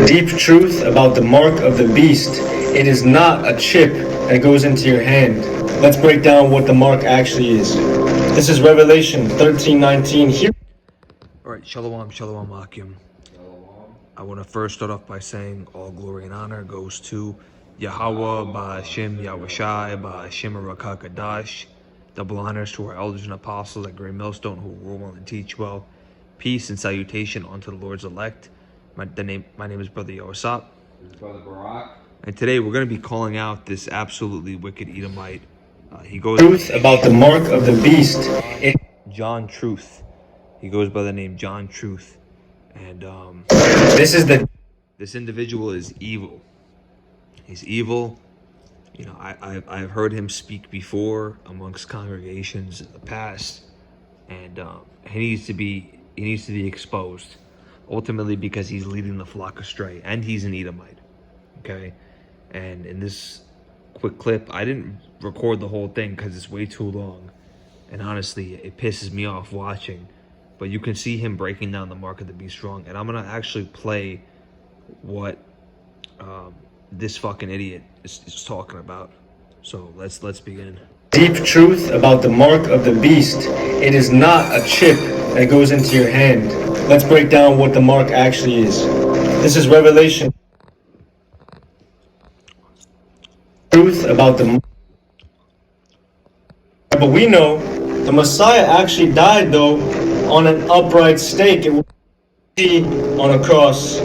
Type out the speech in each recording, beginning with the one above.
Deep truth about the mark of the beast. It is not a chip that goes into your hand. Let's break down what the mark actually is. This is Revelation 13:19. Here. All right, Shalom, Shalom, Akim. I want to first start off by saying all glory and honor goes to Yahweh, Ba'Hashem, Yahushai, Ba'Hashem, Rakakadash. Double honors to our elders and apostles at Great Millstone who rule well and teach well. Peace and salutation unto the Lord's elect. My name is Brother Yosap. Brother Barak. And today we're going to be calling out this absolutely wicked Edomite. He goes Truth about the mark of the beast. John Truth. He goes by the name John Truth. And this individual is evil. He's evil. You know, I've heard him speak before amongst congregations in the past, and he needs to be exposed. Ultimately, because he's leading the flock astray, and he's an Edomite. Okay, and in this quick clip, I didn't record the whole thing because it's way too long, and honestly, it pisses me off watching. But you can see him breaking down the mark of the beast wrong, and I'm gonna actually play what this fucking idiot is talking about. So let's begin. Deep truth about the mark of the beast. It is not a chip that goes into your hand. Let's break down what the mark actually is. This is Revelation. Truth about the mark. But we know the Messiah actually died though on an upright stake. It was on a cross.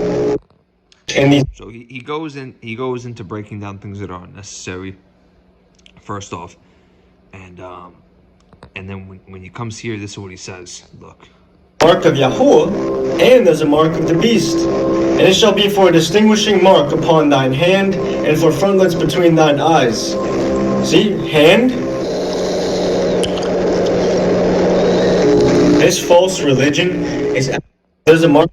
And so he goes into breaking down things that are unnecessary. First off, and then when he comes here, this is what he says. Look. Mark of Yahuwah, and there's a mark of the beast. And it shall be for a distinguishing mark upon thine hand, and for frontlets between thine eyes. See, hand. This false religion is, there's a mark.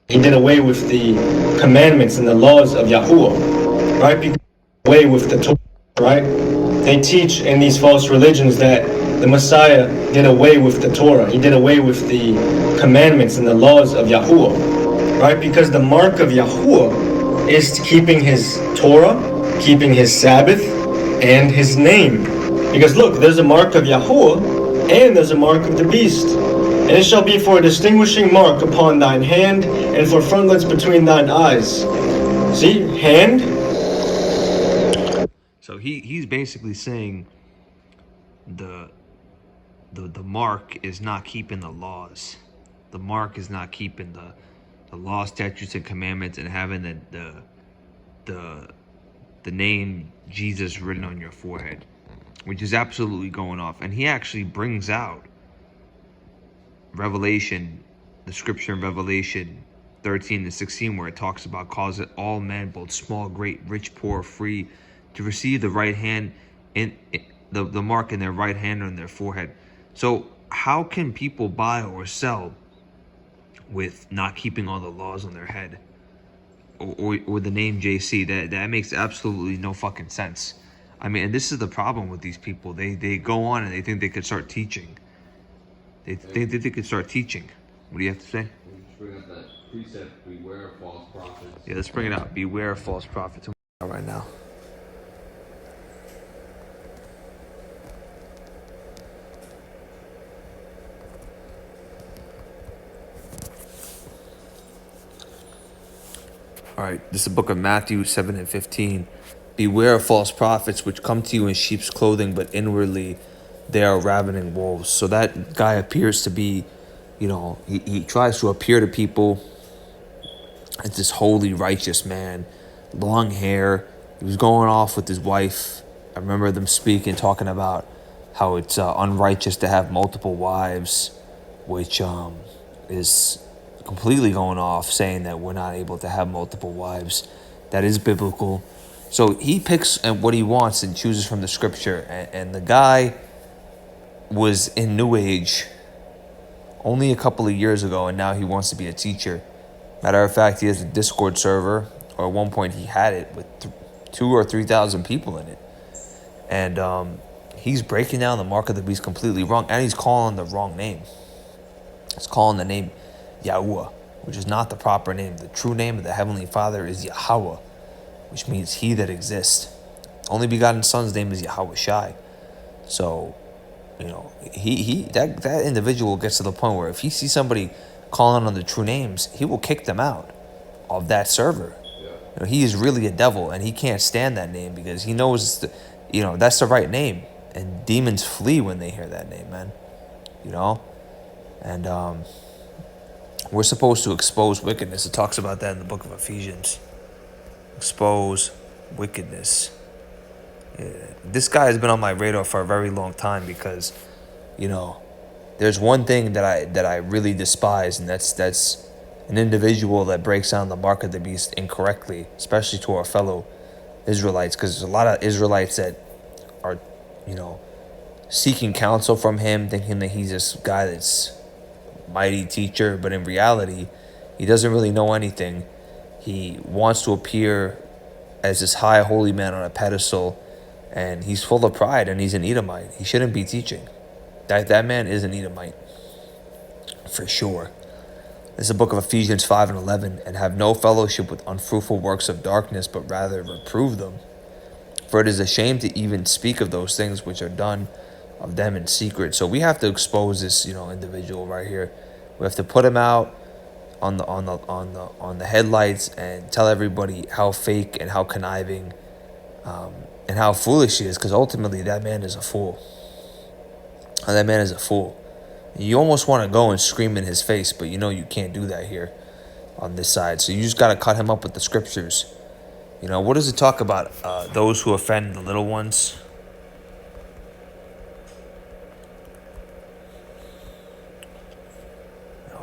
He did away with the commandments and the laws of Yahuwah, right? Because away with the Torah, right? They teach in these false religions that the Messiah did away with the Torah. He did away with the commandments and the laws of Yahuwah, right? Because the mark of Yahuwah is keeping his Torah, keeping his Sabbath, and his name. Because look, there's a mark of Yahuwah, and there's a mark of the beast. And it shall be for a distinguishing mark upon thine hand, and for frontlets between thine eyes. See, hand. So he's basically saying the mark is not keeping the laws. The mark is not keeping the law, statutes, and commandments, and having the name Jesus written on your forehead, which is absolutely going off. And he actually brings out Revelation, the scripture in Revelation 13-16, where it talks about cause it all men, both small, great, rich, poor, free, to receive the right hand in the mark in their right hand or in their forehead. So how can people buy or sell with not keeping all the laws on their head, or the name JC? That makes absolutely no fucking sense. I mean, and this is the problem with these people. They go on and they think they could start teaching. They think that they could start teaching. What do you have to say? Let's bring up that precept, beware of false prophets. Yeah, let's bring it out. Beware of false prophets right now. All right, this is the book of Matthew 7:15. Beware of false prophets which come to you in sheep's clothing, but inwardly they are ravening wolves. So that guy appears to be, you know, he tries to appear to people as this holy, righteous man, long hair. He was going off with his wife. I remember them speaking, talking about how it's unrighteous to have multiple wives, which is completely going off, saying that we're not able to have multiple wives. That is biblical. So he picks what he wants and chooses from the scripture. And the guy was in New Age only a couple of years ago, and now he wants to be a teacher. Matter of fact, he has a Discord server, or at one point he had it with 2,000 or 3,000 people in it. And he's breaking down the mark of the beast completely wrong, and he's calling the wrong name. He's calling the name Yahuwah. which is not the proper name. The true name of the Heavenly Father is Yahweh, which means He that exists. Only begotten Son's name is Yahweh Shai. So, that individual gets to the point where if he sees somebody calling on the true names, he will kick them out of that server. He is really a devil, and he can't stand that name because he knows, that's the right name, and demons flee when they hear that name, man. And we're supposed to expose wickedness. It talks about that in the book of Ephesians. Expose wickedness. Yeah. This guy has been on my radar for a very long time because, there's one thing that I really despise, and that's an individual that breaks down the mark of the beast incorrectly, especially to our fellow Israelites, because there's a lot of Israelites that are, seeking counsel from him, thinking that he's this guy that's mighty teacher, but in reality, he doesn't really know anything. He wants to appear as this high holy man on a pedestal, and he's full of pride, and he's an Edomite. He shouldn't be teaching. That man is an Edomite, for sure. This is the book of Ephesians 5:11, and have no fellowship with unfruitful works of darkness, but rather reprove them. For it is a shame to even speak of those things which are done of them in secret. So we have to expose this, individual right here. We have to put him out on the headlights and tell everybody how fake and how conniving and how foolish he is, because ultimately that man is a fool. That man is a fool. You almost want to go and scream in his face, but you can't do that here on this side. So you just got to cut him up with the scriptures. What does it talk about? Those who offend the little ones.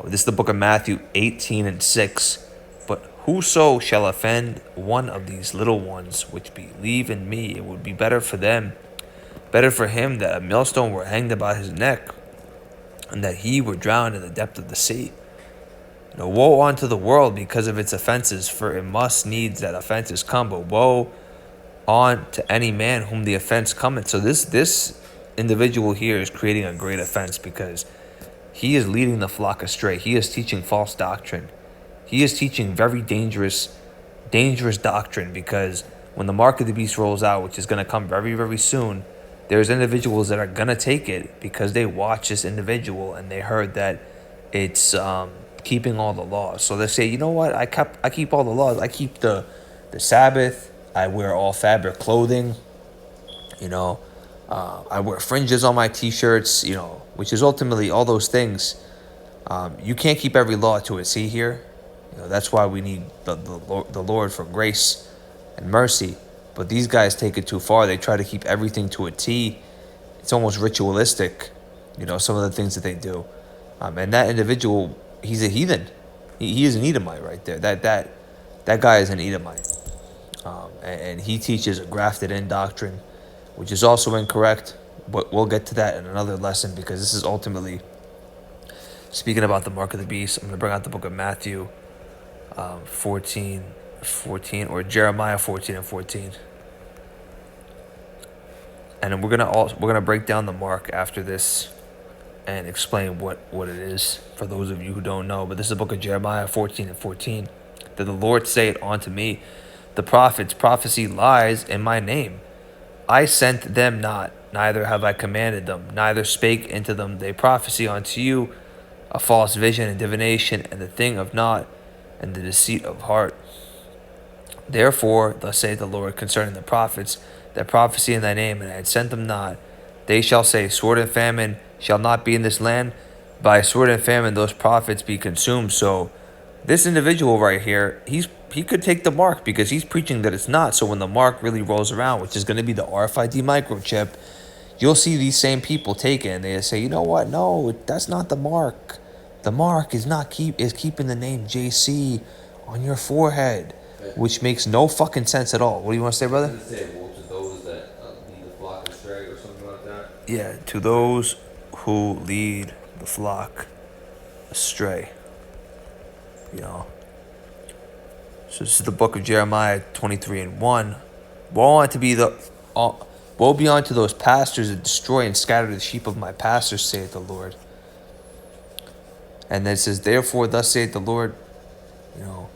This is the book of Matthew 18:6. But whoso shall offend one of these little ones which believe in me, it would be better for him that a millstone were hanged about his neck, and that he were drowned in the depth of the sea. Woe unto the world because of its offenses, for it must needs that offenses come, but woe on to any man whom the offense cometh. So this individual here is creating a great offense because he is leading the flock astray. He is teaching false doctrine. He is teaching very dangerous doctrine, because when the mark of the beast rolls out, which is going to come very, very soon, there's individuals that are going to take it because they watch this individual and they heard that it's keeping all the laws. So they say, you know what, I keep all the laws. I keep the Sabbath. I wear all fabric clothing. I wear fringes on my t-shirts, which is ultimately all those things. You can't keep every law to a T here. That's why we need the Lord for grace and mercy. But these guys take it too far. They try to keep everything to a T. It's almost ritualistic, some of the things that they do. And that individual, he's a heathen. He is an Edomite right there. That guy is an Edomite. And he teaches a grafted-in doctrine, which is also incorrect. But we'll get to that in another lesson, because this is ultimately speaking about the mark of the beast. I'm going to bring out the book of Matthew 14, or Jeremiah 14:14. And then we're gonna break down the mark after this and explain what it is for those of you who don't know. But this is the book of Jeremiah 14:14. That the Lord saith unto me, the prophets prophesy lies in my name. I sent them not, neither have I commanded them, neither spake into them. They prophesy unto you a false vision and divination, and the thing of naught, and the deceit of heart. Therefore, thus saith the Lord concerning the prophets that prophesy in thy name, and I had sent them not. They shall say, sword and famine shall not be in this land. By sword and famine those prophets be consumed. So this individual right here, he could take the mark because he's preaching that it's not. So when the mark really rolls around, which is going to be the RFID microchip, you'll see these same people take it and they say, you know what? No, that's not the mark. The mark is keeping the name JC on your forehead, which makes no fucking sense at all. What do you want to say, brother? Does it say, woe to those that lead the flock astray or something like that? Yeah, to those who lead the flock astray. So this is the book of Jeremiah 23:1. Woe be unto those pastors that destroy and scatter the sheep of my pastors, saith the Lord. And then it says, therefore, thus saith the Lord, You know,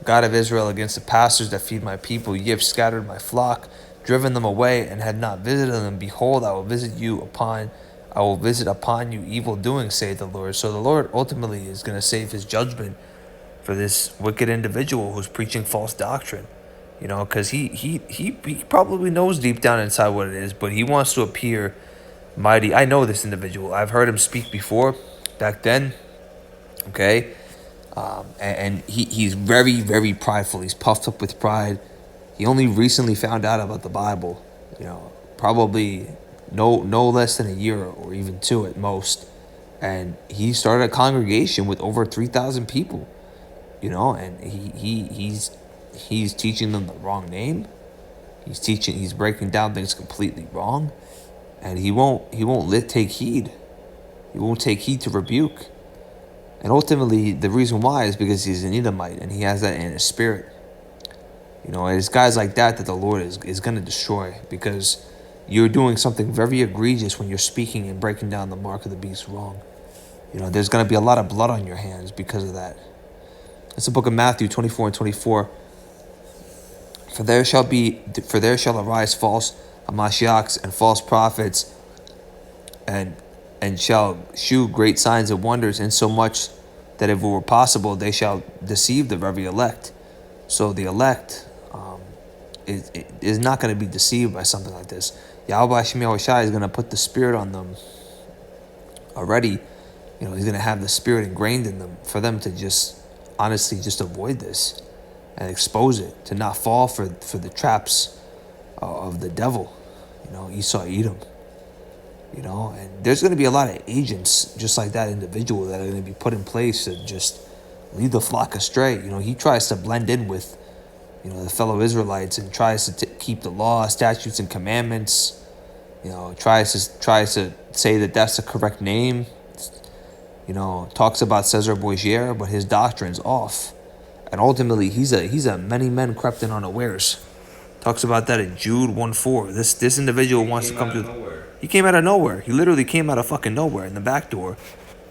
God of Israel, against the pastors that feed my people, ye have scattered my flock, driven them away, and had not visited them. Behold, I will visit upon you evil doing, saith the Lord. So the Lord ultimately is going to save his judgment for this wicked individual who's preaching false doctrine. You know, because he probably knows deep down inside what it is, but he wants to appear mighty. I know this individual. I've heard him speak before, back then. Okay, and he's very, very prideful. He's puffed up with pride. He only recently found out about the Bible. You know, probably no less than a year or even two at most. And he started a congregation with over 3,000 people. You know, and he's teaching them the wrong name. He's breaking down things completely wrong, and he won't take heed. He won't take heed to rebuke. And ultimately, the reason why is because he's an Edomite, and he has that in his spirit. You know, it's guys like that the Lord is going to destroy, because you're doing something very egregious when you're speaking and breaking down the mark of the beast wrong. You know, there's going to be a lot of blood on your hands because of that. It's the book of Matthew 24 and 24. For there shall arise false Hamashiachs and false prophets, and shall shew great signs and wonders, insomuch that if it were possible, they shall deceive the very elect. So the elect is not going to be deceived by something like this. Yahweh Hashem Yahushai is going to put the spirit on them already. You know, he's going to have the spirit ingrained in them for them to just honestly just avoid this and expose it, to not fall for the traps of the devil. You know, Esau, Edom. You know, and there's going to be a lot of agents just like that individual that are going to be put in place to just lead the flock astray. You know, he tries to blend in with, you know, the fellow Israelites, and tries to keep the law, statutes, and commandments. You know, tries to say that that's the correct name. You know, talks about Cesar Borgia, but his doctrine's off. And ultimately, he's a many men crept in unawares. Talks about that in Jude 1:4. This individual wants to come to. He came out of nowhere. He literally came out of fucking nowhere in the back door.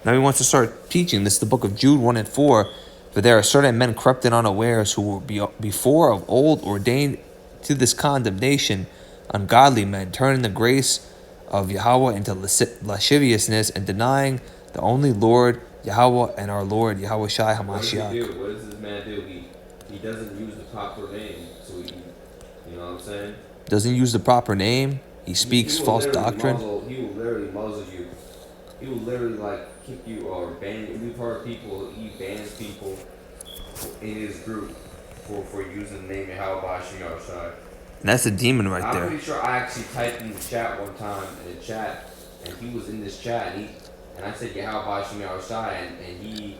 Now he wants to start teaching. This is the book of Jude 1 and 4. For there are certain men crept in unawares, who were before of old ordained to this condemnation, ungodly men, turning the grace of Yahweh into lasciviousness, and denying the only Lord Yahweh and our Lord Yahweh Shai HaMashiach. What does this man do? He doesn't use the proper name, so you know what I'm saying? Doesn't use the proper name. He speaks false doctrine. He will literally muzzle you. He will literally like kick you or ban you. We've heard people, he bans people in his group for using the name Yahweh Hashem Yahushai. And that's a demon right there. I'm pretty sure I actually typed in the chat one time in the chat, and he was in this chat, and I said Yahweh Hashem Yahushai, and he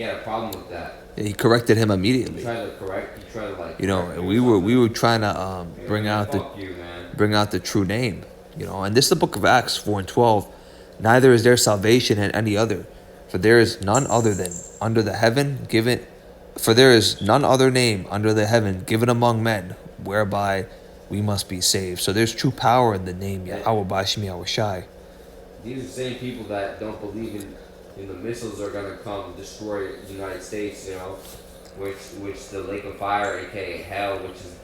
had a problem with that. Yeah, he corrected him immediately. He tried to like. You know, and we were trying to bring out the true name. You know, and this is the book of Acts 4 and 12. Neither is there salvation in any other, for there is none other than under the heaven given. For there is none other name under the heaven given among men whereby we must be saved. So there's true power in the name Yahweh B'Hashem Yahushai. These are the same people that don't believe in the missiles are gonna come destroy the United States. You know, which the lake of fire, aka hell, which is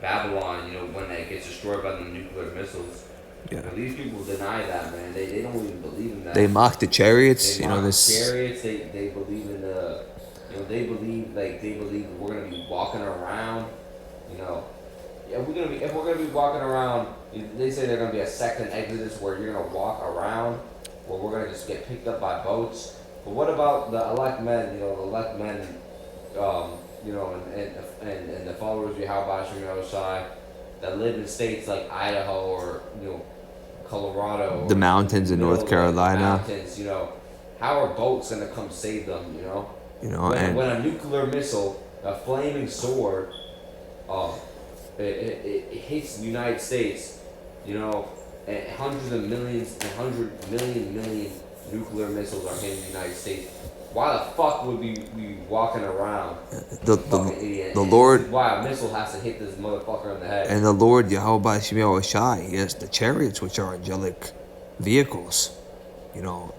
Babylon. You know, when that gets destroyed by the nuclear missiles. Yeah. You know, these people deny that, man. They don't even believe in that. They mock the chariots. They mock the chariots. They believe in the. You know, they believe we're gonna be walking around. You know, if we're gonna be walking around, they say there's gonna be a second Exodus where you're gonna walk around, where we're gonna just get picked up by boats. But what about the elect men? You know, the elect men. You know, and the followers of Yahweh Hashem Yahushai that live in states like Idaho or Colorado. The mountains in North Carolina. Mountains, you know, how are boats gonna come save them? You know. You know, when a nuclear missile, a flaming sword, it hits the United States, you know, and hundreds of millions, 100 million nuclear missiles are hitting the United States. Why the fuck would we be walking around? The Lord. Why a missile has to hit this motherfucker in the head? And the Lord Yahweh Hashem Yahushai, he has the chariots, which are angelic vehicles. You know,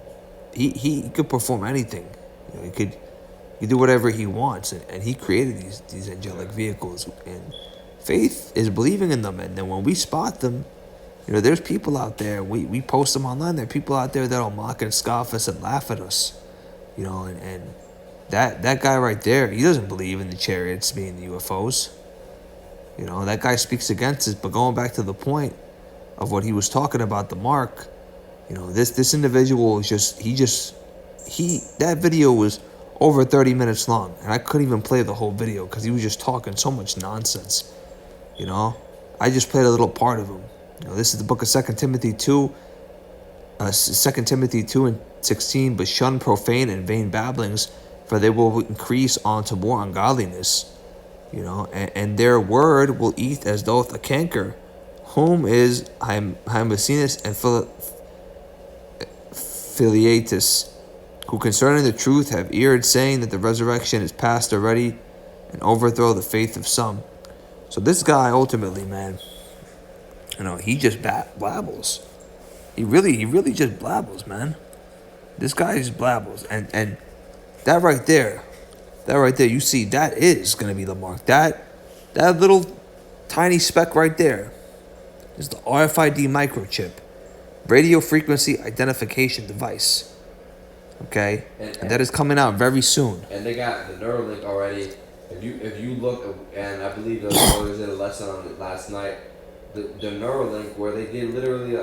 he could perform anything. You know, He can do whatever he wants, and he created these angelic vehicles. And faith is believing in them, and then when we spot them, there's people out there. We post them online. There are people out there that'll mock and scoff us and laugh at us. And that guy right there, he doesn't believe in the chariots being the UFOs. That guy speaks against it. But going back to the point of what he was talking about, the mark, this individual is that video was over 30 minutes long, and I couldn't even play the whole video because he was just talking so much nonsense. I just played a little part of him. This is the book of 2 Timothy 2, 2 Timothy 2 and 16, but shun profane and vain babblings, for they will increase on to more ungodliness, and their word will eat as doth a canker, whom is Hymenaeus and Philetus, who concerning the truth have erred, saying that the resurrection is past already, and overthrow the faith of some. So this guy ultimately, man, he just blabbles. He really just blabbles, man. This guy just blabbles, and that right there, you see, that is gonna be the mark. That little tiny speck right there is the RFID microchip, radio frequency identification device. Okay, and that is coming out very soon. And they got the Neuralink already. If you look, and I believe the brothers did a lesson on it last night. The Neuralink, where they did literally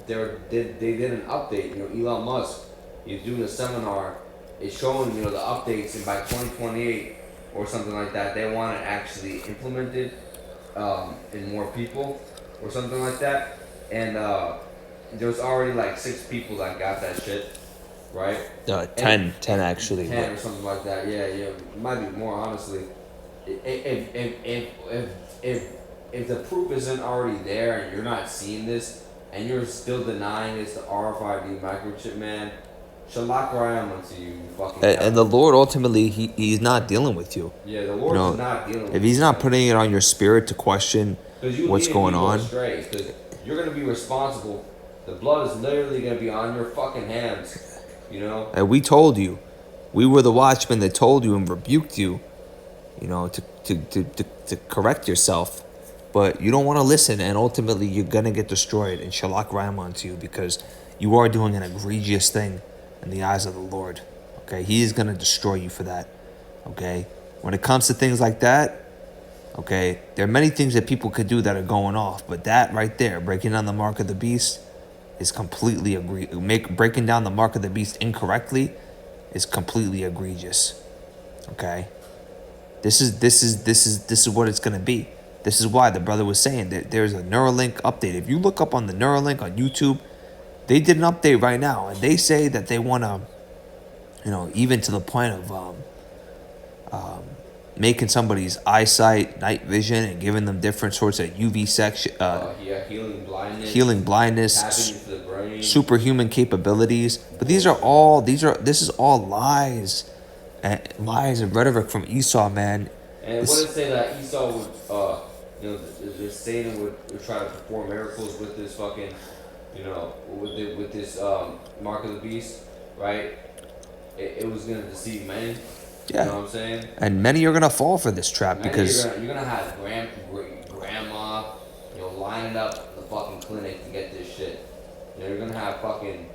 they did an update. Elon Musk, he's doing a seminar. It's showing the updates, and by 2028 or something like that, they want it actually implemented in more people or something like that. And there's already like 6 people that got that shit, right? 10 actually. 10 or something like that. Yeah, it might be more, honestly. If the proof isn't already there and you're not seeing this and you're still denying it's the RFID microchip, man, shalak rayam unto you, fucking. And the Lord ultimately, he's not dealing with you. Yeah, the Lord is not dealing with you. If he's not putting it on your spirit to question what's going on, because you're gonna be responsible. The blood is literally gonna be on your fucking hands. And we told you, we were the watchmen that told you and rebuked you, to correct yourself. But you don't want to listen, and ultimately you're going to get destroyed and shalak rayam onto you, because you are doing an egregious thing in the eyes of the Lord. Okay, he is going to destroy you for that. Okay, when it comes to things like that, okay, there are many things that people could do that are going off, but that right there, breaking down the mark of the beast, is completely breaking down the mark of the beast incorrectly is completely egregious. Okay, this is what it's going to be. This is why the brother was saying that there's a Neuralink update. If you look up on the Neuralink on YouTube, they did an update right now, and they say that they want to, even to the point of making somebody's eyesight, night vision, and giving them different sorts of UV section, healing blindness, tapping into the brain, superhuman capabilities. But this is all lies and rhetoric from Esau, man. And what did it say that Esau would, this Satan would try to perform miracles with this fucking, with this mark of the beast, right? It was gonna deceive many. Yeah. You know what I'm saying? And many are gonna fall for this trap because you're gonna have grandma, lining up the fucking clinic to get this shit. You're gonna have fucking,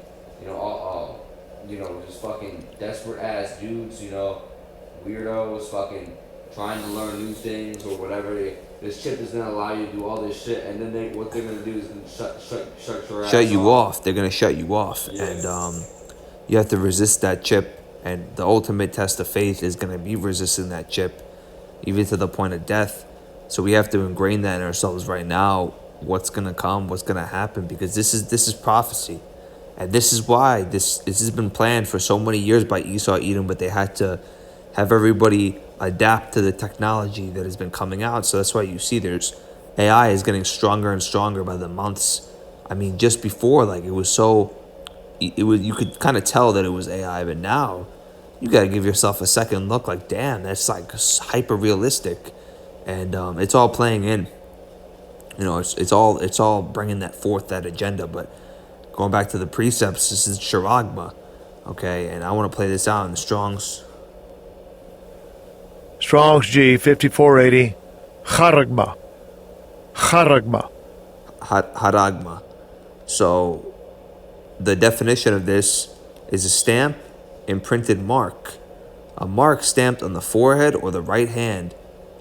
just fucking desperate ass dudes, weirdos, fucking trying to learn new things or whatever. This chip is gonna allow you to do all this shit, and then what they're gonna do is shut your ass shut you off. They're gonna shut you off, yeah. And you have to resist that chip. And the ultimate test of faith is gonna be resisting that chip, even to the point of death. So we have to ingrain that in ourselves right now. What's gonna come? What's gonna happen? Because this is prophecy, and this is why this has been planned for so many years by Esau Edom, but they had to have everybody adapt to the technology that has been coming out. So that's why you see there's AI is getting stronger and stronger by the months. I mean, just before, like, you could kind of tell that it was AI, but now you got to give yourself a second look. Like, damn, that's like hyper realistic, and it's all playing in. It's all bringing that agenda. But going back to the precepts, this is charagma, okay. And I want to play this out in the Strong's Strong's G 5480. Charagma. Charagma. Haragma. So the definition of this is a stamp, imprinted mark. A mark stamped on the forehead or the right hand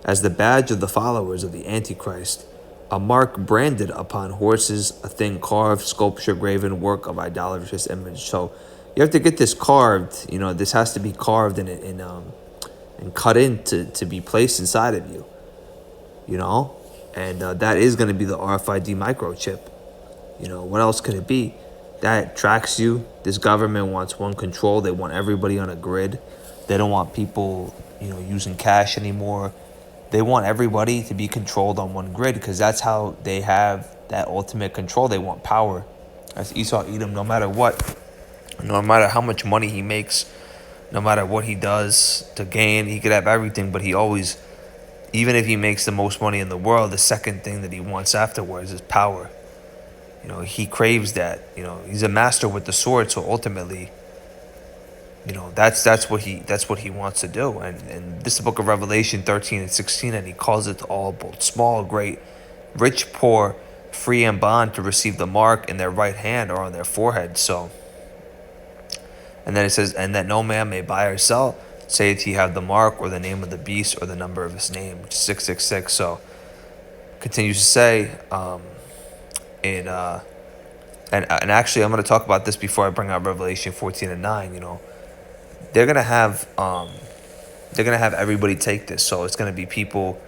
as the badge of the followers of the Antichrist. A mark branded upon horses, a thing carved, sculpture, graven, work of idolatrous image. So you have to get this carved. You know, this has to be carved and cut in to be placed inside of you. You know, and that is going to be the RFID microchip. You know, what else could it be? That tracks you. This government wants one control. They want everybody on a grid. They don't want people, you know, using cash anymore. They want everybody to be controlled on one grid because that's how they have that ultimate control. They want power. That's Esau Edom, no matter what. No matter how much money he makes, no matter what he does to gain, he could have everything, but he always, even if he makes the most money in the world, the second thing that he wants afterwards is power. You know, he craves that. You know, he's a master with the sword, so ultimately, you know, that's what he wants to do. And this is the book of Revelation 13 and 16, and he calls it all, both small, great, rich, poor, free and bond, to receive the mark in their right hand or on their forehead. So, and then it says, and that no man may buy or sell, saith he have the mark or the name of the beast or the number of his name, which is 666. So continues to say, and actually I'm going to talk about this before I bring out Revelation 14 and 9. You know, they're going to have everybody take this. So it's going to be people,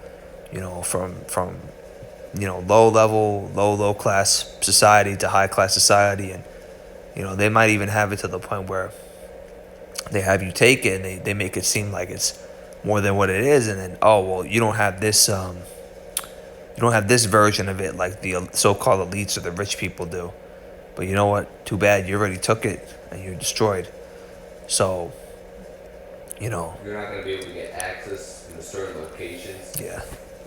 you know, from you know, low class society to high class society, and you know, they might even have it to the point where they have you take it and they make it seem like it's more than what it is, and then, oh well, you don't have this version of it like the so-called elites or the rich people do. But you know what? Too bad, you already took it and you're destroyed. So, you know, you're not gonna be able to get access to certain locations. Yeah.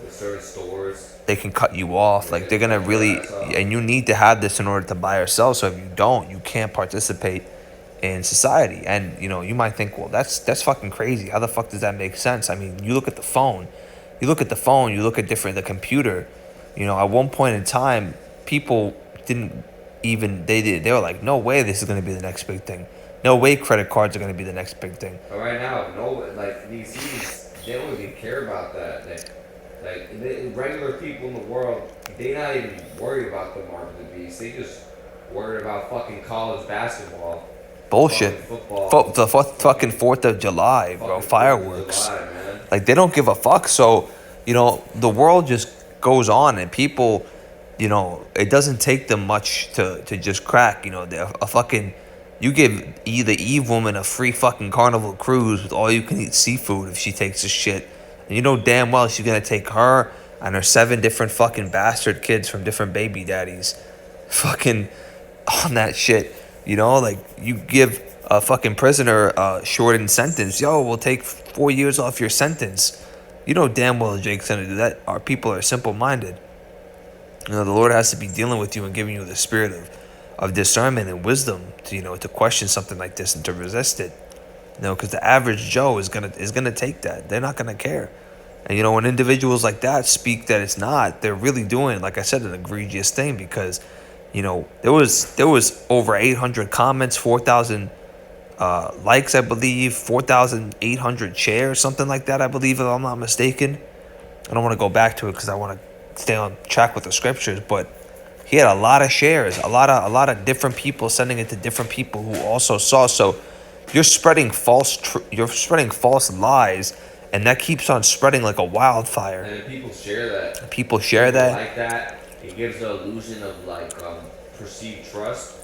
To certain stores. They can cut you off. Like, they're gonna really, and you need to have this in order to buy or sell. So if you don't, you can't participate in society. And you know, you might think, well, that's fucking crazy. How the fuck does that make sense? I mean, you look at the phone. You look at the computer. You know, at one point in time, people didn't even, they were like, no way this is going to be the next big thing. No way credit cards are going to be the next big thing. But right now, like these cities, they don't even care about that. Regular people in the world, they not even worried about the mark of the beast. They just worried about fucking college basketball. Bullshit. Football. The fucking 4th of July, bro. Fireworks. July, man. Like, they don't give a fuck. So, you know, the world just goes on, and people, you know, it doesn't take them much to just crack. You know, you give the Eve woman a free fucking Carnival cruise with all you can eat seafood if she takes a shit. And you know damn well she's gonna take her and her 7 different fucking bastard kids from different baby daddies fucking on that shit. You know, like, you give a fucking prisoner a shortened sentence. Yo, we'll take 4 years off your sentence. You know damn well Jake's gonna do that. Our people are simple-minded. You know, the Lord has to be dealing with you and giving you the spirit of discernment and wisdom to, you know, to question something like this and to resist it. You know, because the average Joe is gonna take that. They're not gonna care. And you know, when individuals like that speak that it's not, they're really doing, like I said, an egregious thing, because, you know, there was over 800 comments, 4,000 likes, I believe, 4,800 shares, something like that, I believe, if I'm not mistaken. I don't want to go back to it because I want to stay on track with the scriptures, but he had a lot of shares, a lot of different people sending it to different people who also saw. So you're spreading false lies, and that keeps on spreading like a wildfire. And people share that. People share that. Like that. It gives the illusion of like perceived trust.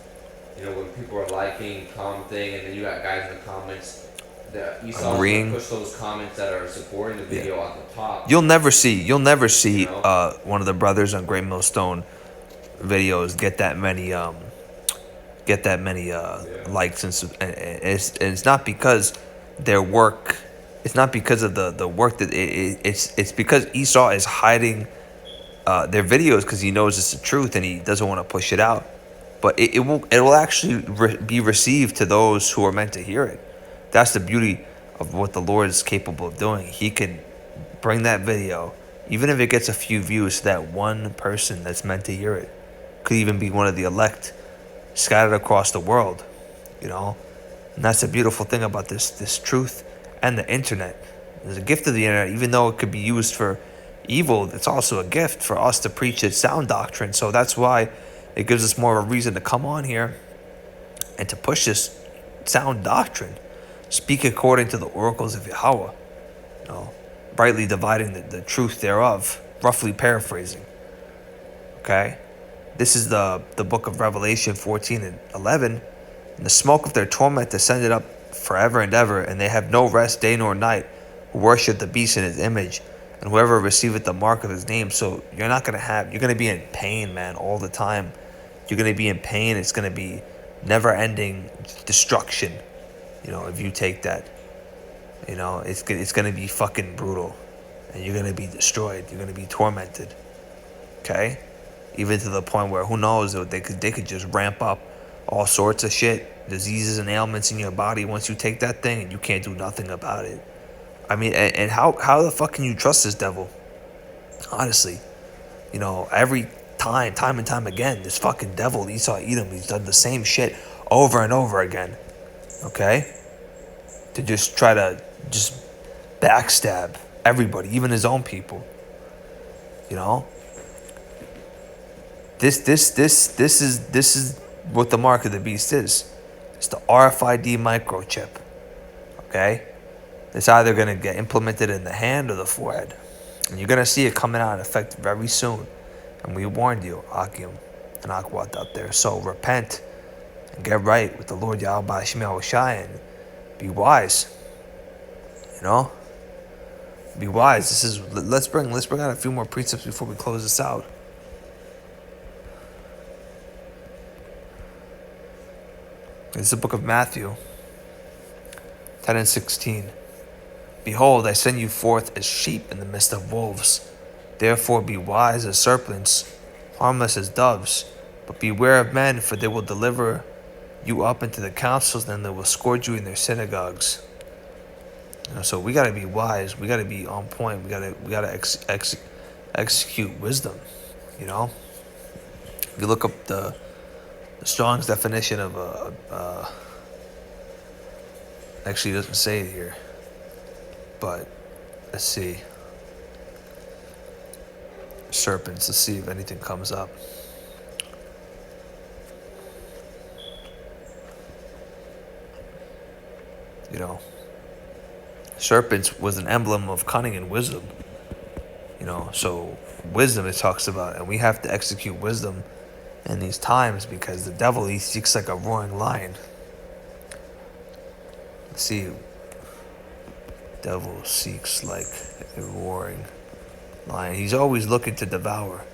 You know, when people are liking, commenting, and then you got guys in the comments that you saw push those comments that are supporting the video at the top. You'll never see you know? One of the brothers on Great Millstone videos get that many likes, and it's not because their work. It's not because of the work that it's because Esau is hiding their videos because he knows it's the truth and he doesn't want to push it out. But it will actually be received to those who are meant to hear it. That's the beauty of what the Lord is capable of doing. He can bring that video, even if it gets a few views, to that one person that's meant to hear it. Could even be one of the elect scattered across the world, you know? And that's the beautiful thing about this truth and the internet. There's a gift of the internet, even though it could be used for evil, it's also a gift for us to preach its sound doctrine. So that's why it gives us more of a reason to come on here and to push this sound doctrine. Speak according to the oracles of Yahweh, you know, brightly dividing the truth thereof, roughly paraphrasing. Okay? This is the book of Revelation 14 and 11. And the smoke of their torment descended up forever and ever, and they have no rest day nor night, who worship the beast in his image, and whoever receiveth the mark of his name. So you're going to be in pain, man, all the time. You're going to be in pain. It's going to be never-ending destruction, you know, if you take that. You know, it's going to be fucking brutal, and you're going to be destroyed. You're going to be tormented, okay? Even to the point where, who knows, they could just ramp up all sorts of shit, diseases and ailments in your body once you take that thing, and you can't do nothing about it. I mean, and how the fuck can you trust this devil? Honestly, you know, every time and time again, this fucking devil, Esau Edom, he's done the same shit over and over again, okay? To just try to just backstab everybody, even his own people, you know? This is what the mark of the beast is. It's the RFID microchip, okay? It's either going to get implemented in the hand or the forehead. And you're going to see it coming out in effect very soon. And we warned you, Akim and Akwat out there. So repent and get right with the Lord Yahweh Shemel Shai and be wise. You know? Be wise. Let's bring out a few more precepts before we close this out. It's the book of Matthew 10 and 16. Behold, I send you forth as sheep in the midst of wolves. Therefore be wise as serpents, harmless as doves. But beware of men, for they will deliver you up into the councils, and they will scourge you in their synagogues. You know, so we got to be wise. We got to be on point. We got to execute wisdom. You know, if you look up the Strong's definition of actually, it doesn't say it here, but let's see. Serpents. Let's see if anything comes up. You know, serpents was an emblem of cunning and wisdom. You know, so wisdom it talks about, and we have to execute wisdom in these times, because the devil, he seeks like a roaring lion. Let's see. Devil seeks like a roaring lion. He's always looking to devour.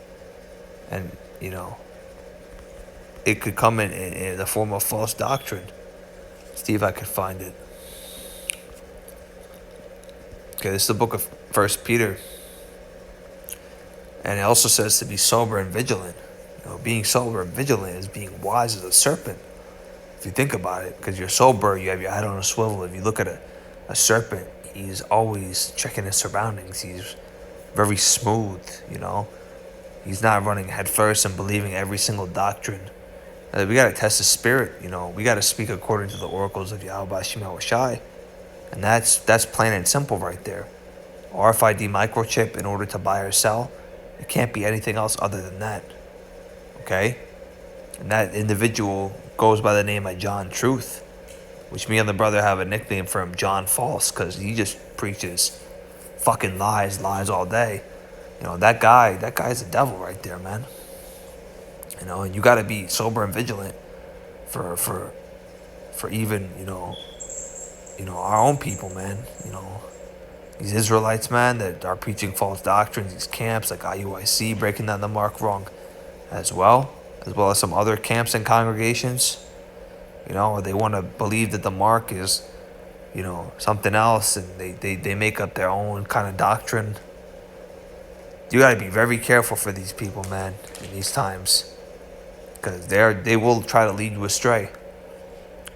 And, you know, it could come in the form of false doctrine. See if I could find it. Okay, this is the book of 1 Peter. And it also says to be sober and vigilant. You know, being sober and vigilant is being wise as a serpent. If you think about it, because you're sober, you have your head on a swivel. If you look at a serpent, he's always checking his surroundings. He's very smooth, you know. He's not running head first and believing every single doctrine. We got to test the spirit, you know. We got to speak according to the oracles of Yahweh Shemel Shai. And that's plain and simple right there. RFID microchip in order to buy or sell. It can't be anything else other than that. Okay? And that individual goes by the name of John Truth, which me and the brother have a nickname for him, John False, because he just preaches fucking lies all day. You know, that guy's a devil right there, man. You know, and you got to be sober and vigilant for even, you know, our own people, man. You know, these Israelites, man, that are preaching false doctrines, these camps like IUIC, breaking down the mark wrong as well as some other camps and congregations. You know, they want to believe that the mark is, you know, something else, and they make up their own kind of doctrine. You got to be very careful for these people, man, in these times, because they will try to lead you astray.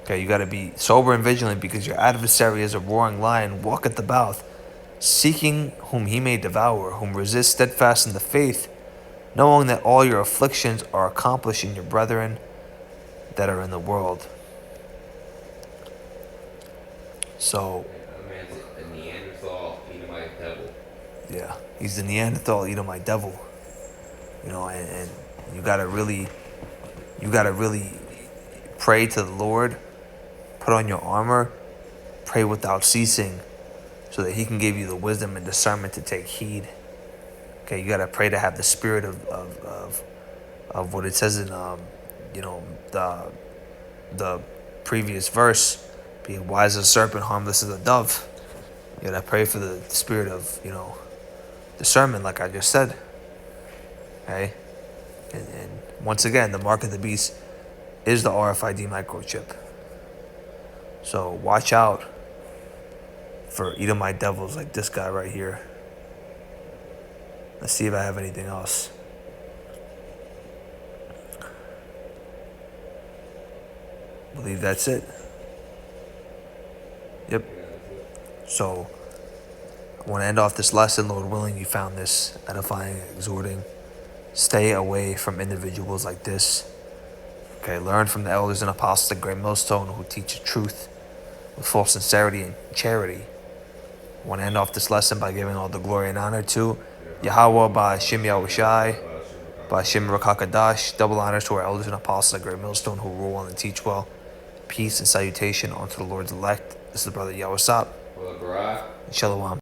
Okay, you got to be sober and vigilant, because your adversary is a roaring lion, walketh about, seeking whom he may devour, whom resist steadfast in the faith, knowing that all your afflictions are accomplished in your brethren that are in the world. So, A man's a Neanderthal, Edomite devil. yeah, he's the Neanderthal Edomite devil. You know, and you gotta really pray to the Lord, put on your armor, pray without ceasing, so that he can give you the wisdom and discernment to take heed. Okay, you gotta pray to have the spirit of what it says in the previous verse, being wise as a serpent, harmless as a dove. You gotta pray for the spirit of discernment, like I just said. Okay, and once again, the mark of the beast is the RFID microchip. So watch out for Edomite devils like this guy right here. Let's see if I have anything else. I believe that's it. Yep. So I want to end off this lesson. Lord willing, you found this edifying, exhorting. Stay away from individuals like this. Okay, learn from the elders and apostles at Great Millstone who teach the truth with full sincerity and charity. I want to end off this lesson by giving all the glory and honor to Yahweh by Shem Yahushai, by Shem Rakakadash. Double honors to our elders and apostles at Great Millstone who rule well and teach well. Peace and salutation unto the Lord's elect. This is Brother Yawasap. Brother Barak. Shalom.